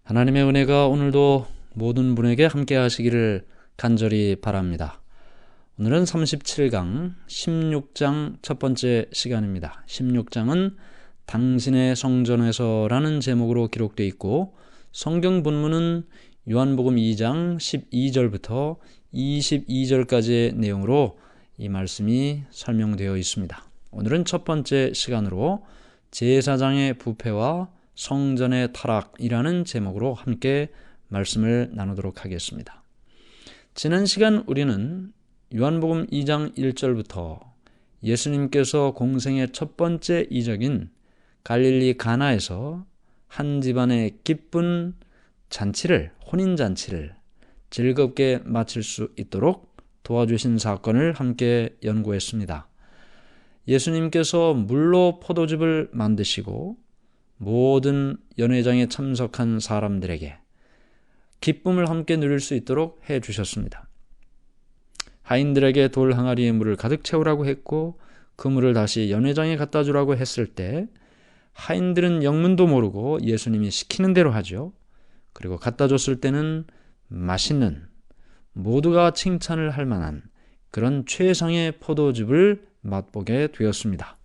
하나님의 은혜가 오늘도 모든 분에게 함께 하시기를 간절히 바랍니다. 오늘은 37강 16장 첫 번째 시간입니다. 16장은 당신의 성전에서라는 제목으로 기록되어 있고, 성경 본문은 요한복음 2장 12절부터 22절까지의 내용으로 이 말씀이 설명되어 있습니다. 오늘은 첫 번째 시간으로 제사장의 부패와 성전의 타락이라는 제목으로 함께 말씀을 나누도록 하겠습니다. 지난 시간 우리는 요한복음 2장 1절부터 예수님께서 공생의 첫 번째 이적인 갈릴리 가나에서 한 집안의 기쁜 잔치를, 혼인잔치를 즐겁게 마칠 수 있도록 도와주신 사건을 함께 연구했습니다. 예수님께서 물로 포도즙을 만드시고 모든 연회장에 참석한 사람들에게 기쁨을 함께 누릴 수 있도록 해주셨습니다. 하인들에게 돌 항아리에 물을 가득 채우라고 했고, 그 물을 다시 연회장에 갖다 주라고 했을 때 하인들은 영문도 모르고 예수님이 시키는 대로 하죠. 그리고 갖다 줬을 때는 맛있는, 모두가 칭찬을 할 만한 그런 최상의 포도즙을 맛보게 되었습니다.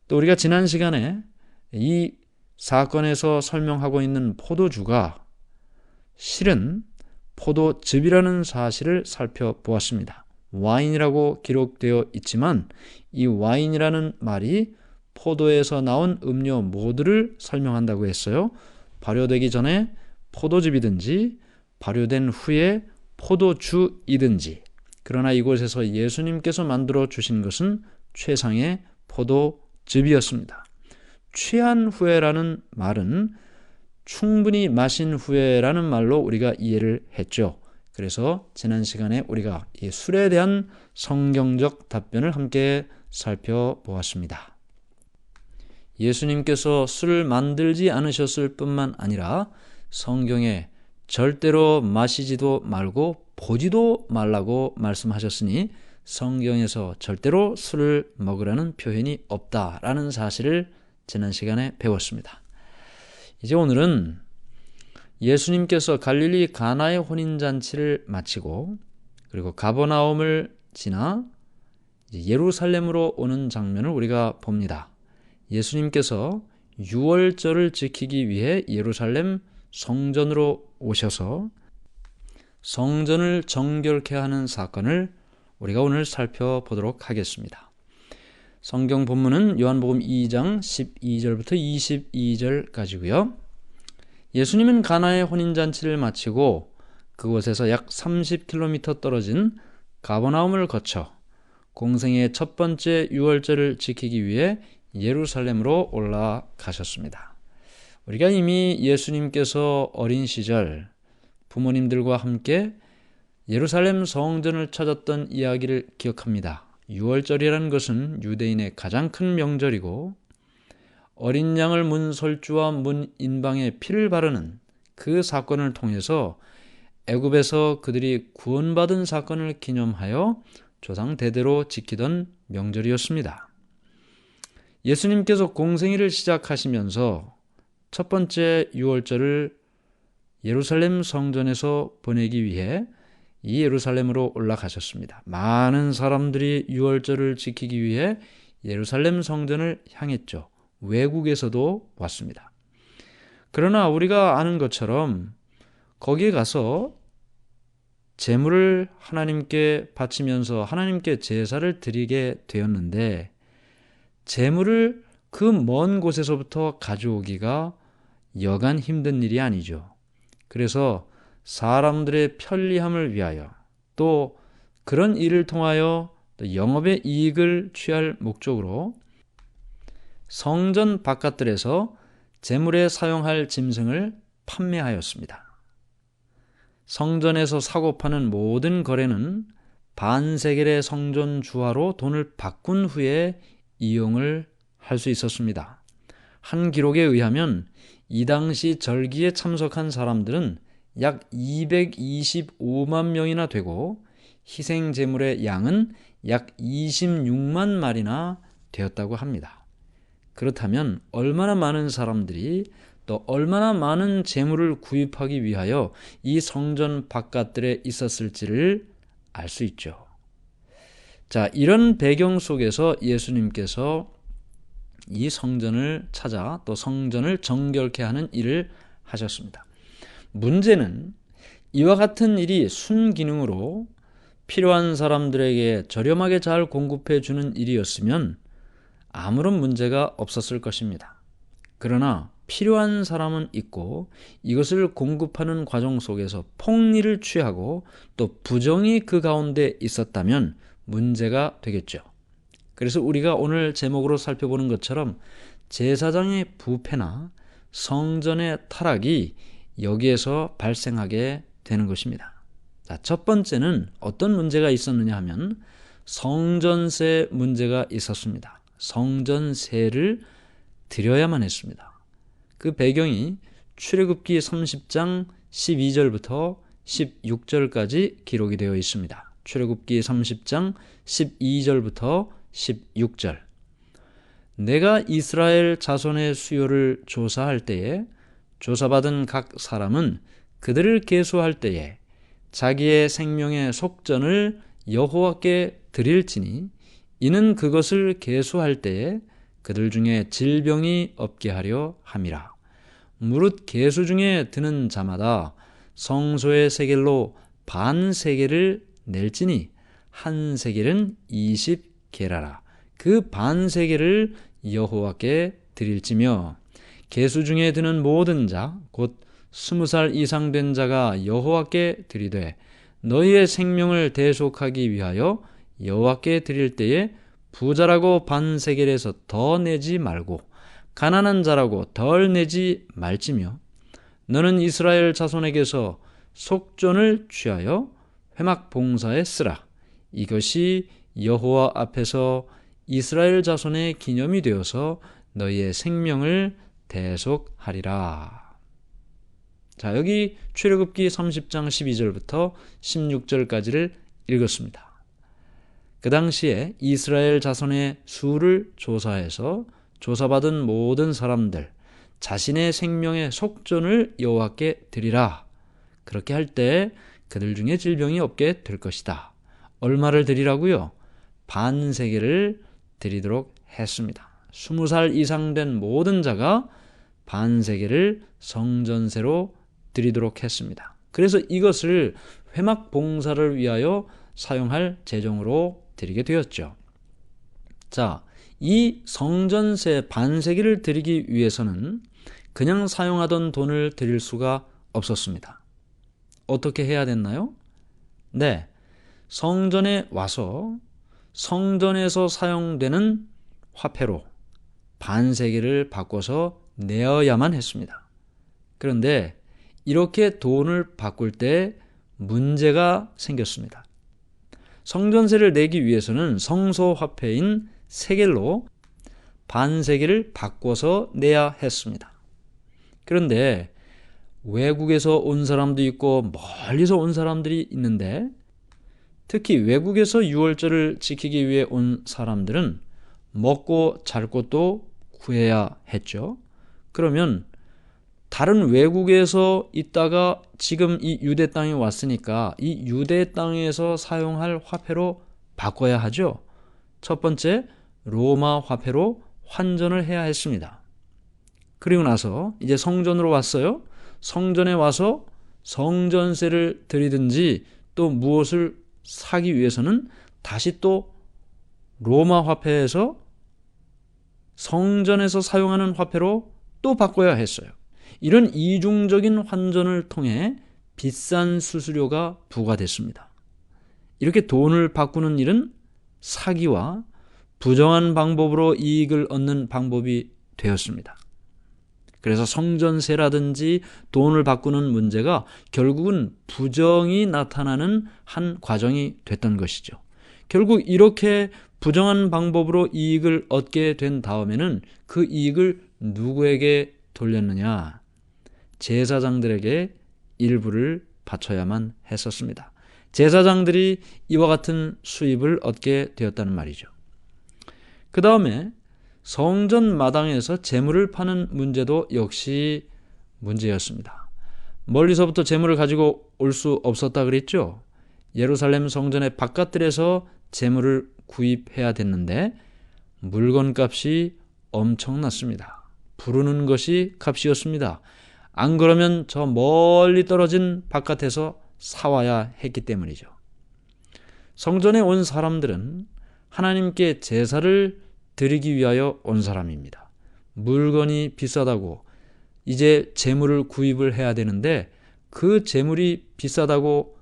또 우리가 지난 시간에 이 사건에서 설명하고 있는 포도주가 실은 포도즙이라는 사실을 살펴보았습니다. 와인이라고 기록되어 있지만 이 와인이라는 말이 포도에서 나온 음료 모두를 설명한다고 했어요. 발효되기 전에 포도즙이든지 발효된 후에 포도주이든지, 그러나 이곳에서 예수님께서 만들어 주신 것은 최상의 포도즙이었습니다. 취한 후에라는 말은 충분히 마신 후에라는 말로 우리가 이해를 했죠. 그래서 지난 시간에 우리가 이 술에 대한 성경적 답변을 함께 살펴보았습니다. 예수님께서 술을 만들지 않으셨을 뿐만 아니라 성경에 절대로 마시지도 말고 보지도 말라고 말씀하셨으니 성경에서 절대로 술을 먹으라는 표현이 없다라는 사실을 지난 시간에 배웠습니다. 이제 오늘은 예수님께서 갈릴리 가나의 혼인잔치를 마치고 그리고 가버나움을 지나 예루살렘으로 오는 장면을 우리가 봅니다. 예수님께서 유월절을 지키기 위해 예루살렘 성전으로 오셔서 성전을 정결케 하는 사건을 우리가 오늘 살펴보도록 하겠습니다. 성경 본문은 요한복음 2장 12절부터 22절까지고요. 예수님은 가나의 혼인잔치를 마치고 그곳에서 약 30km 떨어진 가버나움을 거쳐 공생의 첫 번째 유월절을 지키기 위해 예루살렘으로 올라가셨습니다. 우리가 이미 예수님께서 어린 시절 부모님들과 함께 예루살렘 성전을 찾았던 이야기를 기억합니다. 유월절이라는 것은 유대인의 가장 큰 명절이고, 어린 양을 문 설주와 문 인방에 피를 바르는 그 사건을 통해서 애굽에서 그들이 구원받은 사건을 기념하여 조상 대대로 지키던 명절이었습니다. 예수님께서 공생애를 시작하시면서 첫 번째 유월절을 예루살렘 성전에서 보내기 위해 이 예루살렘으로 올라가셨습니다. 많은 사람들이 유월절을 지키기 위해 예루살렘 성전을 향했죠. 외국에서도 왔습니다. 그러나 우리가 아는 것처럼 거기에 가서 제물을 하나님께 바치면서 하나님께 제사를 드리게 되었는데, 제물을 그 먼 곳에서부터 가져오기가 여간 힘든 일이 아니죠. 그래서 사람들의 편리함을 위하여, 또 그런 일을 통하여 영업의 이익을 취할 목적으로 성전 바깥들에서 제물에 사용할 짐승을 판매하였습니다. 성전에서 사고 파는 모든 거래는 반세겔의 성전 주화로 돈을 바꾼 후에 이용을 할 수 있었습니다. 한 기록에 의하면 이 당시 절기에 참석한 사람들은 약 225만 명이나 되고 희생 제물의 양은 약 26만 마리나 되었다고 합니다. 그렇다면 얼마나 많은 사람들이 또 얼마나 많은 재물을 구입하기 위하여 이 성전 바깥들에 있었을지를 알 수 있죠. 자, 이런 배경 속에서 예수님께서 이 성전을 찾아 또 성전을 정결케 하는 일을 하셨습니다. 문제는 이와 같은 일이 순기능으로 필요한 사람들에게 저렴하게 잘 공급해 주는 일이었으면 아무런 문제가 없었을 것입니다. 그러나 필요한 사람은 있고 이것을 공급하는 과정 속에서 폭리를 취하고 또 부정이 그 가운데 있었다면 문제가 되겠죠. 그래서 우리가 오늘 제목으로 살펴보는 것처럼 제사장의 부패나 성전의 타락이 여기에서 발생하게 되는 것입니다. 자, 첫 번째는 어떤 문제가 있었느냐 하면 성전세 문제가 있었습니다. 성전세를 드려야만 했습니다. 그 배경이 출애굽기 30장 12절부터 16절까지 기록이 되어 있습니다. 출애굽기 30장 12절부터 16절. 내가 이스라엘 자손의 수요를 조사할 때에 조사받은 각 사람은 그들을 계수할 때에 자기의 생명의 속전을 여호와께 드릴지니 이는 그것을 계수할 때에 그들 중에 질병이 없게 하려 함이라. 무릇 계수 중에 드는 자마다 성소의 세겔로 반 세겔을 낼지니 한 세겔은 20게라라. 그 반 세겔을 여호와께 드릴지며 계수 중에 드는 모든 자 곧 20살 이상 된 자가 여호와께 드리되 너희의 생명을 대속하기 위하여 여호와께 드릴 때에 부자라고 반 세겔에서 더 내지 말고 가난한 자라고 덜 내지 말지며 너는 이스라엘 자손에게서 속전을 취하여 회막 봉사에 쓰라. 이것이 여호와 앞에서 이스라엘 자손의 기념이 되어서 너희의 생명을 대속하리라. 자, 여기 출애굽기 30장 12절부터 16절까지를 읽었습니다. 그 당시에 이스라엘 자손의 수를 조사해서 조사받은 모든 사람들 자신의 생명의 속전을 여호와께 드리라. 그렇게 할 때 그들 중에 질병이 없게 될 것이다. 얼마를 드리라고요? 반 세겔을 드리도록 했습니다. 20살 이상 된 모든 자가 반 세겔을 성전세로 드리도록 했습니다. 그래서 이것을 회막 봉사를 위하여 사용할 재정으로 드리게 되었죠. 자, 이 성전세 반 세겔을 드리기 위해서는 그냥 사용하던 돈을 드릴 수가 없었습니다. 어떻게 해야 됐나요? 네, 성전에 와서 성전에서 사용되는 화폐로 반 세겔을 바꿔서 내어야만 했습니다. 그런데 이렇게 돈을 바꿀 때 문제가 생겼습니다. 성전세를 내기 위해서는 성소 화폐인 세겔로 반 세겔을 바꿔서 내야 했습니다. 그런데 외국에서 온 사람도 있고 멀리서 온 사람들이 있는데 특히 외국에서 유월절을 지키기 위해 온 사람들은 먹고 잘 곳도 구해야 했죠. 그러면 다른 외국에서 있다가 지금 이 유대 땅에 왔으니까 이 유대 땅에서 사용할 화폐로 바꿔야 하죠. 첫 번째, 로마 화폐로 환전을 해야 했습니다. 그리고 나서 이제 성전으로 왔어요. 성전에 와서 성전세를 드리든지 또 무엇을 사기 위해서는 다시 또 로마 화폐에서 성전에서 사용하는 화폐로 또 바꿔야 했어요. 이런 이중적인 환전을 통해 비싼 수수료가 부과됐습니다. 이렇게 돈을 바꾸는 일은 사기와 부정한 방법으로 이익을 얻는 방법이 되었습니다. 그래서 성전세라든지 돈을 바꾸는 문제가 결국은 부정이 나타나는 한 과정이 됐던 것이죠. 결국 이렇게 부정한 방법으로 이익을 얻게 된 다음에는 그 이익을 누구에게 돌렸느냐? 제사장들에게 일부를 바쳐야만 했었습니다. 제사장들이 이와 같은 수입을 얻게 되었다는 말이죠. 그 다음에 성전 마당에서 재물을 파는 문제도 역시 문제였습니다. 멀리서부터 재물을 가지고 올 수 없었다 그랬죠. 예루살렘 성전의 바깥들에서 재물을 구입해야 됐는데 물건값이 엄청났습니다. 부르는 것이 값이었습니다. 안 그러면 저 멀리 떨어진 바깥에서 사와야 했기 때문이죠. 성전에 온 사람들은 하나님께 제사를 드리기 위하여 온 사람입니다. 물건이 비싸다고 이제 재물을 구입을 해야 되는데 그 재물이 비싸다고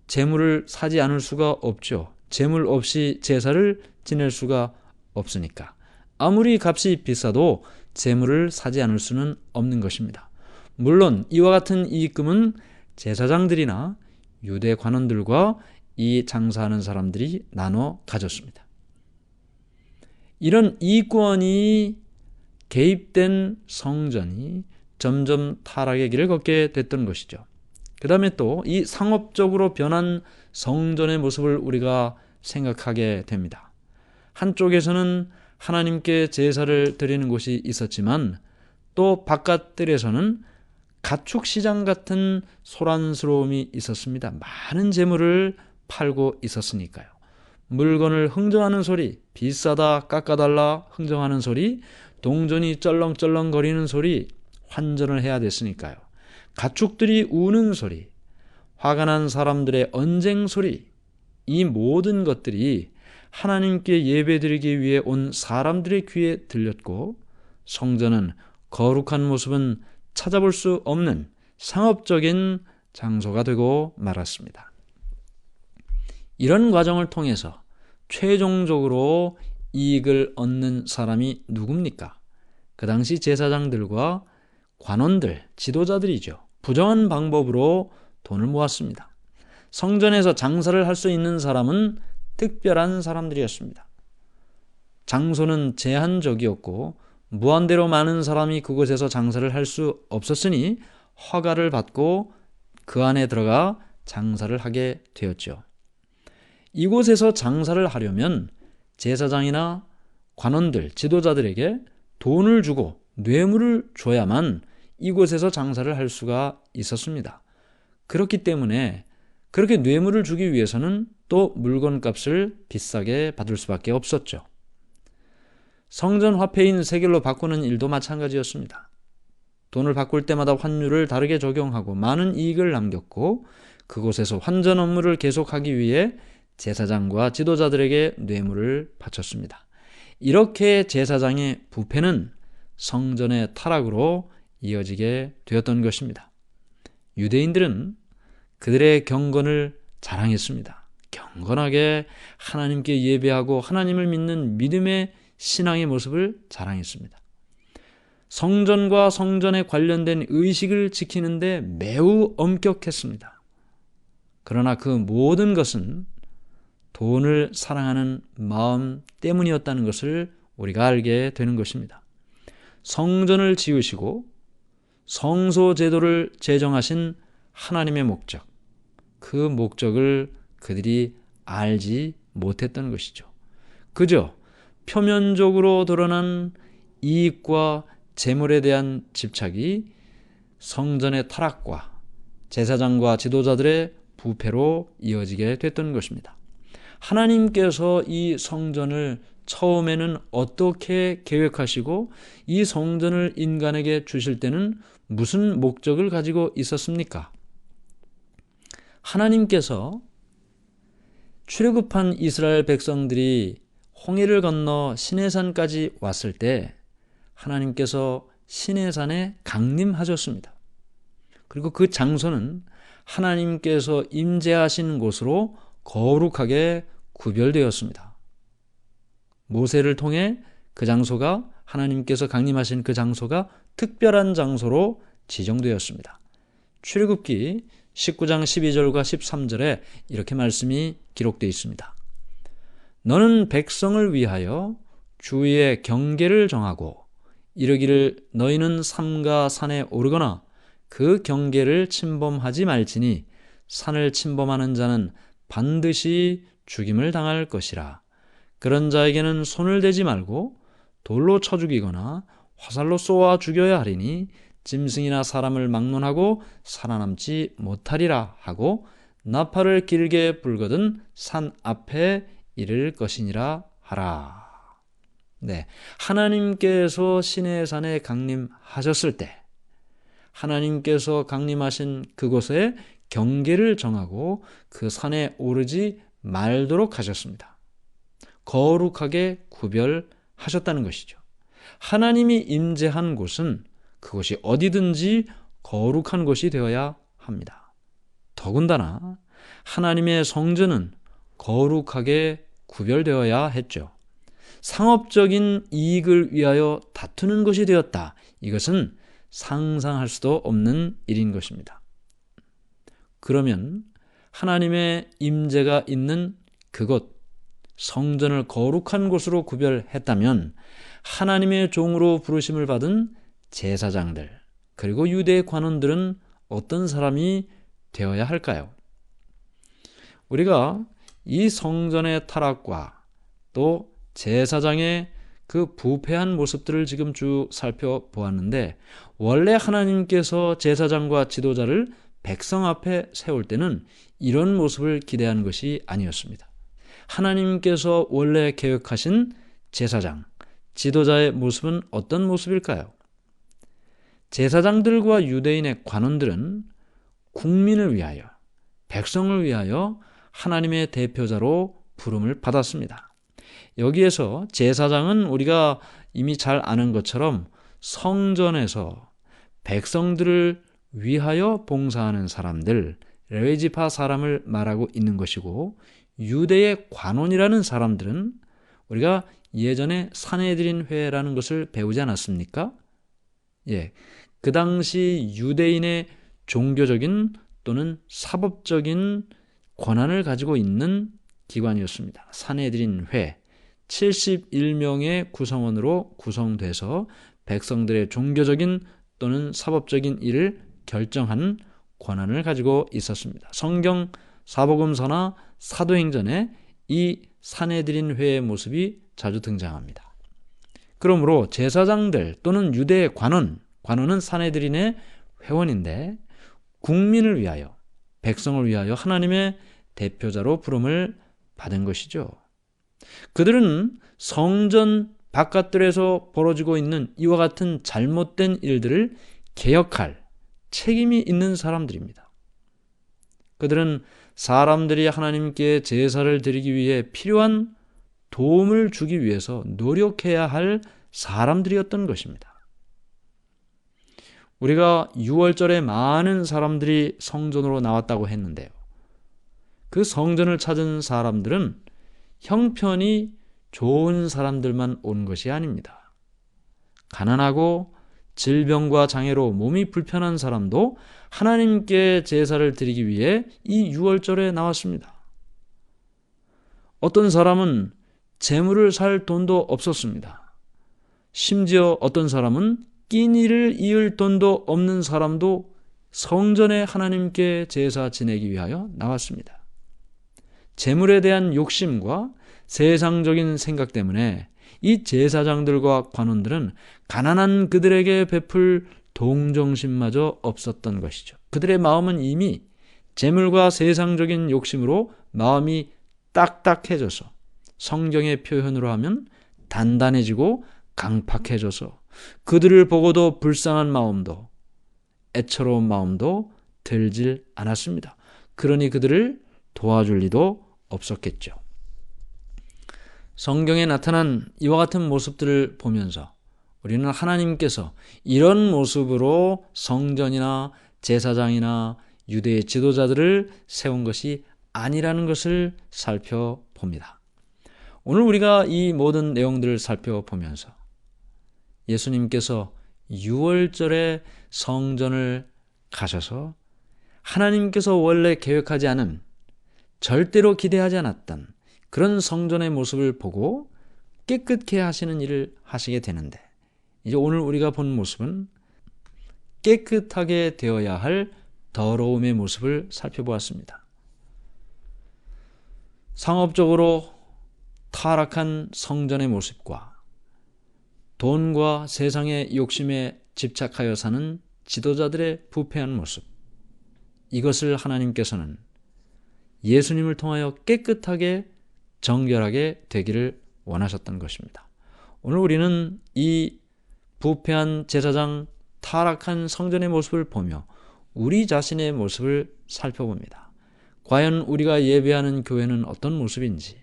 재물을 사지 않을 수가 없죠. 재물 없이 제사를 지낼 수가 없으니까. 아무리 값이 비싸도 재물을 사지 않을 수는 없는 것입니다. 물론 이와 같은 이익금은 제사장들이나 유대 관원들과 이 장사하는 사람들이 나눠 가졌습니다. 이런 이권이 개입된 성전이 점점 타락의 길을 걷게 됐던 것이죠. 그 다음에 또 이 상업적으로 변한 성전의 모습을 우리가 생각하게 됩니다. 한쪽에서는 하나님께 제사를 드리는 곳이 있었지만 또 바깥들에서는 가축시장 같은 소란스러움이 있었습니다. 많은 재물을 팔고 있었으니까요. 물건을 흥정하는 소리, 비싸다 깎아달라 흥정하는 소리, 동전이 쩔렁쩔렁거리는 소리, 환전을 해야 됐으니까요. 가축들이 우는 소리, 화가 난 사람들의 언쟁 소리, 이 모든 것들이 하나님께 예배드리기 위해 온 사람들의 귀에 들렸고 성전은 거룩한 모습은 찾아볼 수 없는 상업적인 장소가 되고 말았습니다. 이런 과정을 통해서 최종적으로 이익을 얻는 사람이 누굽니까? 그 당시 제사장들과 관원들, 지도자들이죠. 부정한 방법으로 돈을 모았습니다. 성전에서 장사를 할 수 있는 사람은 특별한 사람들이었습니다. 장소는 제한적이었고 무한대로 많은 사람이 그곳에서 장사를 할 수 없었으니 허가를 받고 그 안에 들어가 장사를 하게 되었죠. 이곳에서 장사를 하려면 제사장이나 관원들, 지도자들에게 돈을 주고 뇌물을 줘야만 이곳에서 장사를 할 수가 있었습니다. 그렇기 때문에 그렇게 뇌물을 주기 위해서는 또 물건값을 비싸게 받을 수밖에 없었죠. 성전 화폐인 세겔로 바꾸는 일도 마찬가지였습니다. 돈을 바꿀 때마다 환율을 다르게 적용하고 많은 이익을 남겼고 그곳에서 환전 업무를 계속하기 위해 제사장과 지도자들에게 뇌물을 바쳤습니다. 이렇게 제사장의 부패는 성전의 타락으로 이어지게 되었던 것입니다. 유대인들은 그들의 경건을 자랑했습니다. 경건하게 하나님께 예배하고 하나님을 믿는 믿음의 신앙의 모습을 자랑했습니다. 성전과 성전에 관련된 의식을 지키는데 매우 엄격했습니다. 그러나 그 모든 것은 돈을 사랑하는 마음 때문이었다는 것을 우리가 알게 되는 것입니다. 성전을 지으시고 성소 제도를 제정하신 하나님의 목적, 그 목적을 그들이 알지 못했던 것이죠. 그저 표면적으로 드러난 이익과 재물에 대한 집착이 성전의 타락과 제사장과 지도자들의 부패로 이어지게 됐던 것입니다. 하나님께서 이 성전을 처음에는 어떻게 계획하시고 이 성전을 인간에게 주실 때는 무슨 목적을 가지고 있었습니까? 하나님께서 출애굽한 이스라엘 백성들이 홍해를 건너 시내산까지 왔을 때 하나님께서 시내산에 강림하셨습니다. 그리고 그 장소는 하나님께서 임재하신 곳으로 거룩하게 구별되었습니다. 모세를 통해 그 장소가 하나님께서 강림하신 그 장소가 특별한 장소로 지정되었습니다. 출애굽기 19장 12절과 13절에 이렇게 말씀이 기록되어 있습니다. 너는 백성을 위하여 주의 경계를 정하고 이르기를 너희는 삼가 산에 오르거나 그 경계를 침범하지 말지니 산을 침범하는 자는 반드시 죽임을 당할 것이라. 그런 자에게는 손을 대지 말고 돌로 쳐 죽이거나 화살로 쏘아 죽여야 하리니 짐승이나 사람을 막론하고 살아남지 못하리라 하고 나팔을 길게 불거든 산 앞에 이를 것이니라 하라. 네, 하나님께서 시내산에 강림하셨을 때 하나님께서 강림하신 그곳에 경계를 정하고 그 산에 오르지 말도록 하셨습니다. 거룩하게 구별하셨다는 것이죠. 하나님이 임재한 곳은 그곳이 어디든지 거룩한 곳이 되어야 합니다. 더군다나 하나님의 성전은 거룩하게 구별되어야 했죠. 상업적인 이익을 위하여 다투는 것이 되었다. 이것은 상상할 수도 없는 일인 것입니다. 그러면 하나님의 임재가 있는 그곳, 성전을 거룩한 곳으로 구별했다면 하나님의 종으로 부르심을 받은 제사장들, 그리고 유대 관원들은 어떤 사람이 되어야 할까요? 우리가 이 성전의 타락과 또 제사장의 그 부패한 모습들을 지금 쭉 살펴보았는데, 원래 하나님께서 제사장과 지도자를 백성 앞에 세울 때는 이런 모습을 기대한 것이 아니었습니다. 하나님께서 원래 계획하신 제사장, 지도자의 모습은 어떤 모습일까요? 제사장들과 유대인의 관원들은 국민을 위하여, 백성을 위하여 하나님의 대표자로 부름을 받았습니다. 여기에서 제사장은 우리가 이미 잘 아는 것처럼 성전에서 백성들을 위하여 봉사하는 사람들, 레위지파 사람을 말하고 있는 것이고, 유대의 관원이라는 사람들은 우리가 예전에 산헤드린 회라는 것을 배우지 않았습니까? 예, 그 당시 유대인의 종교적인 또는 사법적인 권한을 가지고 있는 기관이었습니다. 산헤드린 회, 71명의 구성원으로 구성돼서 백성들의 종교적인 또는 사법적인 일을 결정하는 권한을 가지고 있었습니다. 성경 사복음서나 사도행전에 이 산헤드린 회의 모습이 자주 등장합니다. 그러므로 제사장들 또는 유대의 관원은 산헤드린의 회원인데 국민을 위하여, 백성을 위하여 하나님의 대표자로 부름을 받은 것이죠. 그들은 성전 바깥들에서 벌어지고 있는 이와 같은 잘못된 일들을 개혁할 책임이 있는 사람들입니다. 그들은 사람들이 하나님께 제사를 드리기 위해 필요한 도움을 주기 위해서 노력해야 할 사람들이었던 것입니다. 우리가 6월절에 많은 사람들이 성전으로 나왔다고 했는데요. 그 성전을 찾은 사람들은 형편이 좋은 사람들만 온 것이 아닙니다. 가난하고 질병과 장애로 몸이 불편한 사람도 하나님께 제사를 드리기 위해 이 6월절에 나왔습니다. 어떤 사람은 재물을 살 돈도 없었습니다. 심지어 어떤 사람은 끼니를 이을 돈도 없는 사람도 성전에 하나님께 제사 지내기 위하여 나왔습니다. 재물에 대한 욕심과 세상적인 생각 때문에 이 제사장들과 관원들은 가난한 그들에게 베풀 동정심마저 없었던 것이죠. 그들의 마음은 이미 재물과 세상적인 욕심으로 마음이 딱딱해져서, 성경의 표현으로 하면 단단해지고 강팍해져서 그들을 보고도 불쌍한 마음도, 애처로운 마음도 들질 않았습니다. 그러니 그들을 도와줄 리도 없었겠죠. 성경에 나타난 이와 같은 모습들을 보면서 우리는 하나님께서 이런 모습으로 성전이나 제사장이나 유대의 지도자들을 세운 것이 아니라는 것을 살펴봅니다. 오늘 우리가 이 모든 내용들을 살펴보면서 예수님께서 6월절에 성전을 가셔서 하나님께서 원래 계획하지 않은, 절대로 기대하지 않았던 그런 성전의 모습을 보고 깨끗게 하시는 일을 하시게 되는데, 이제 오늘 우리가 본 모습은 깨끗하게 되어야 할 더러움의 모습을 살펴보았습니다. 상업적으로 타락한 성전의 모습과 돈과 세상의 욕심에 집착하여 사는 지도자들의 부패한 모습, 이것을 하나님께서는 예수님을 통하여 깨끗하게 정결하게 되기를 원하셨던 것입니다. 오늘 우리는 이 부패한 제사장, 타락한 성전의 모습을 보며 우리 자신의 모습을 살펴봅니다. 과연 우리가 예배하는 교회는 어떤 모습인지,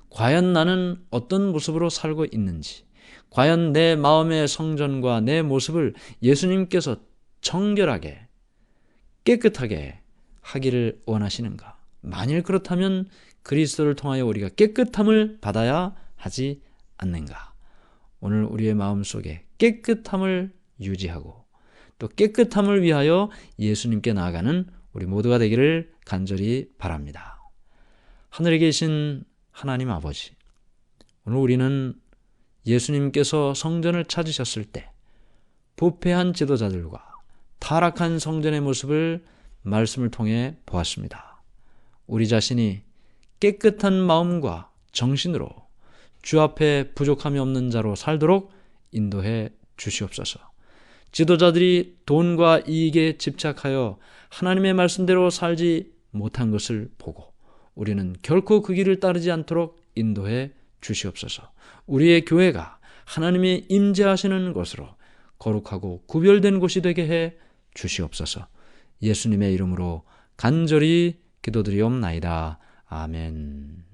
과연 나는 어떤 모습으로 살고 있는지, 과연 내 마음의 성전과 내 모습을 예수님께서 정결하게 깨끗하게 하기를 원하시는가? 만일 그렇다면 그리스도를 통하여 우리가 깨끗함을 받아야 하지 않는가? 오늘 우리의 마음속에 깨끗함을 유지하고 또 깨끗함을 위하여 예수님께 나아가는 우리 모두가 되기를 간절히 바랍니다. 하늘에 계신 하나님 아버지, 오늘 우리는 예수님께서 성전을 찾으셨을 때 부패한 지도자들과 타락한 성전의 모습을 말씀을 통해 보았습니다. 우리 자신이 깨끗한 마음과 정신으로 주 앞에 부족함이 없는 자로 살도록 인도해 주시옵소서. 지도자들이 돈과 이익에 집착하여 하나님의 말씀대로 살지 못한 것을 보고 우리는 결코 그 길을 따르지 않도록 인도해 주시옵소서. 우리의 교회가 하나님이 임재하시는 곳으로 거룩하고 구별된 곳이 되게 해 주시옵소서. 예수님의 이름으로 간절히 기도드리옵나이다. 아멘.